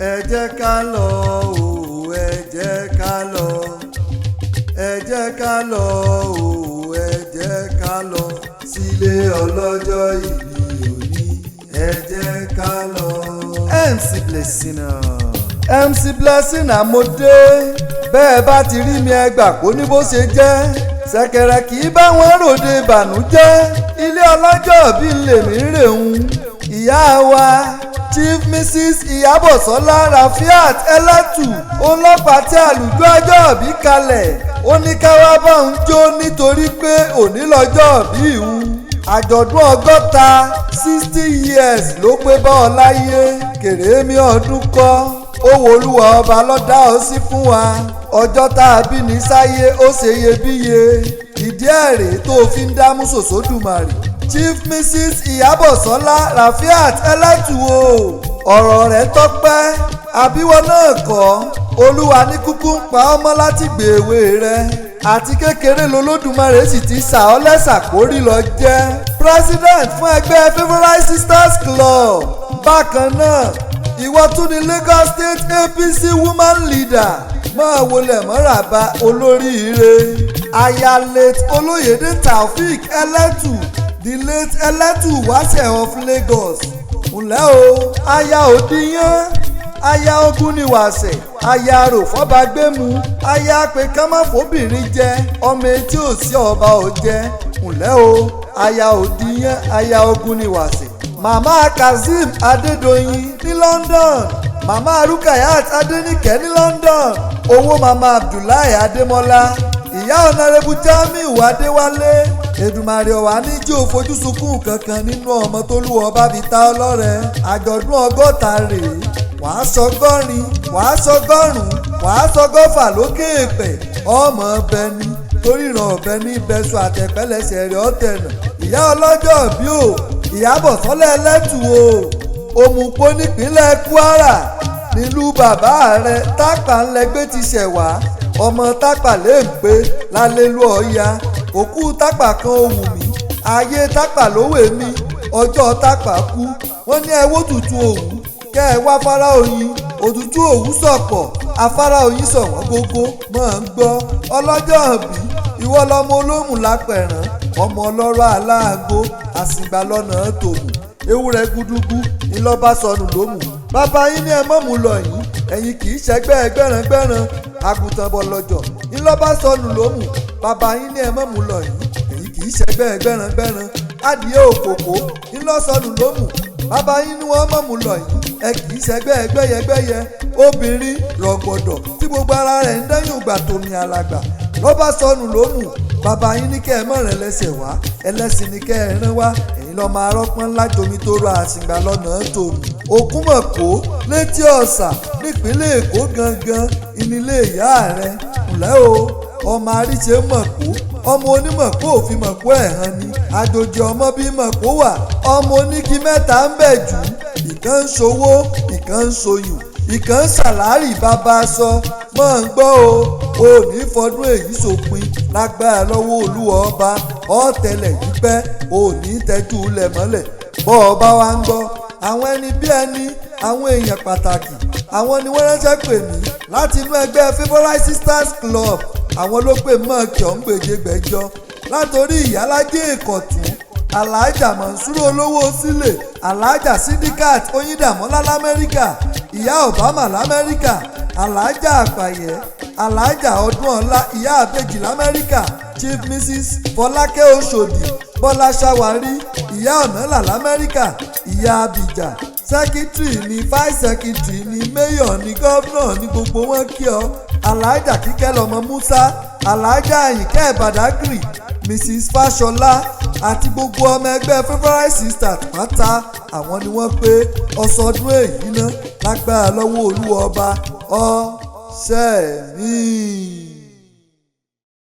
ẹ jẹ́ ká lọ o ẹ jẹ́ ká lọ ẹ jẹ́ ká lọ o ẹ jẹ́ ká lọ sílé ọlọ́jọ́ ìbí òní ẹ jẹ́ ká lọ. MC Blessiner MC Blessiner mo dé bẹ́ẹ̀ bá ti rí mi ẹ gbà kó ní bó ṣe jẹ́ ṣẹ̀kẹ̀rẹ̀ kì í bá wọn ròde ìbànújẹ́ ilé ọlọ́jọ́ bí lèmi rèhun ìyá wa Chief Mrs. Iyabosola Rafiat Eletu ọlọ́pàá tí àlùjọ ọjọ́ bí kalẹ̀ ó ní káwá bá ń jó nítorí pé òní lọ́jọ́ bí ìhun àjọ̀dún 60 years ló pé bá ọ láyé kèrèmí ọdún kọ́ ó wo olúwa ọba lọ́dá ọ sí fún wa ọjọ́ tá a bí ní sáyé ó ṣe iyebíye ìdí ẹ̀rẹ́ tó fi ń dámú sòsódùmarè Chief Mrs. Iyabosola Rafiat Eletu o ọ̀rọ̀ rẹ̀ tọ́pẹ́ àbíwọ́ náà kọ́ olúwa ní kúkú ń pa ọmọ láti gbèwé rẹ̀ àti kékeré lolódùmarè sì ti sà ọ́ lẹ́sà kórí lọ jẹ́ president fún ẹgbẹ́ Favourite Sisters Club bákan náà ìwọ tún ní Lagos State APC woman leader máa wọlé mọ́ràbá olóríire aya late olóyèdè Taofik Eletu the late Eletu Wase of Lagos ǹlẹ́ o aya òdìyàn aya ogun ni wàṣẹ aya rò fọba gbẹmú aya pé kámáfóbìnrin jẹ ọmọ etí ò sí ọba ò jẹ ǹlẹ́ o aya òdìyàn aya ogun ni wàṣẹ. màmá Kazeem Adédoyin ní London màmá Rukayat Adéníkẹ́ ní London owó màmá Abdullahi Adémọ́lá ìyá ọ̀nàrẹ́bù Jamiu Adéwálé Èdùmàrè ọ̀wá ní jí ò fojú sunkún kankan nínú ọmọ tó lù ọba fi ta ọlọ́rẹ̀ àjọ̀dún 60 rèé wàá sọgọ́rin wàá sọgọ́rùn wàá sọgọ́fà lókè èpè ọmọ ọbẹ̀ ni torí ìran ọbẹ̀ ní bẹ́sù àtẹ̀pẹ́lẹsẹ̀ rẹ̀ ọ̀tẹ̀nà ìyá ọlọ́jọ́ bí o Ìyábọ̀sọ́lá Eletu o Omupo nípínlẹ̀ Kwara nílùú bàbá rẹ̀ tápà ńlẹgbẹ́ ti ṣẹ̀ wá ọmọ tápà lè ń pé lálẹ́lú ọ̀ya òkú tápà kan òwú mi ayé tápà lówè mi ọjọ́ tápà kú wọ́n ní ẹwọ́ tutù òwú kẹ́ ẹ wá fara oyin òtútù òwú sọ̀pọ̀ afárá oyin sọ̀wọ́n gógó máa ń gbọ́ ọlọ́jọ́ bí ìwọ lọmọ olóhùn lápẹ̀rán ọmọ ọlọ́rọ̀ aláàgó àsìgbà lọ́nà tòmù ewúrẹ́ gúdúgú ńlọ́bá sọnù lómù bàbá yín ní ẹ mọ̀mú lọ yín ẹ̀yin kì í ṣẹgbẹ́ gbẹ̀ràngbẹ̀ràn àgùntàn bọ̀ lọ́jọ́ ńlọ́bá sọnù lómù bàbá yín ní ẹ mọ̀mú lọ yín ẹ̀yin kì í ṣẹgbẹ́ gbẹ̀ràngbẹ̀ràn adìẹ òkòkò ńlọ́sọnù lómù bàbá yín ní wọ́n mọ̀mú lọ yín ẹ kì í ṣẹgbẹ́ gbẹ́yẹgbẹ́yẹ obìnrin rọ̀gbọ̀dọ̀ tí gbogbo ara rẹ̀ ń dẹ́yìn ògbà tómi alàgbà lọ́ba sọnù lómù bàbá yín ní kẹ́ ẹ mọ̀rẹ̀ lẹ́sẹ̀ wá ẹlẹ́sìn ní kẹ́ ẹ rán wá ẹ̀yin lọ́ọ́ máa rọ́pọ́n ńlá jomi tó rọ àsìgbà lọ́nà tòmù òkúmọ̀kó létí ọ̀sà nípínlẹ̀ Èkó gangan ìnílé ìyá rẹ̀ ǹlẹ́ o ọmọ àríṣe mọ̀kó ọmọ onímọ̀kó òfin mọ̀kó ẹ̀ hàn ni àjòjì ọmọ bíi mọ̀kó wà ọmọ oníkí mẹ́ta ń bẹ̀ jù ìkan ń ṣòwò ìkan ń ṣoyùn ìkan ń ṣàlárì bàbá aṣọ mọ̀ ń gbọ́ o ní fọdún èyí sópin lágbára lọ́wọ́ olúwa ọba ọ̀tẹlẹ̀ yípẹ́ ní tẹ́jú lẹ̀ mọ́lẹ̀ bọ́ ọba wa ń gbọ́ àwọn ẹni bí ẹni àwọn èèyàn pàtàkì àwọn ni wọ́n ránṣẹ́ pè mí láti inú ẹgbẹ́ Favourite Sisters Club àwọn ló pè mọ́ kí ọ̀ ń gbèjégbèjọ látòrí ìyálájẹ́ ìkọ̀tún aláàjà Mọ̀nsúrù olówó sílẹ̀ aláàjà Sidikat Oyíndàmọ́lá lamẹ́ríkà ìyá Obama lamẹ́ríkà aláàjà àpàyẹ aláàjà Ọdúnọlá ìyá àbèjì lamẹ́ríkà Chief Mrs. Fọlákẹ́ Oṣòdì Bọ́lá Ṣàwárí ìyá ọ̀nàlà lamẹ́ríkà ìyá Abìjà sẹ́kítírì ní vice secretary ní mayor ní gọ́vnọ̀ ní gbogbo wọn kí ọ aláàjà Kíkẹ́ lọ́mọ Musa aláàjà Àyìnkẹ́ Badagry Mrs. Fáṣọlá àti gbogbo ọmọ ẹgbẹ́ Favourite Sisters pátá àwọn ni wọ́n pé ọ̀sọ̀ọdún èyí ná lágbára lọ́wọ́ olúwa ọba ọ̀sẹ̀ mi.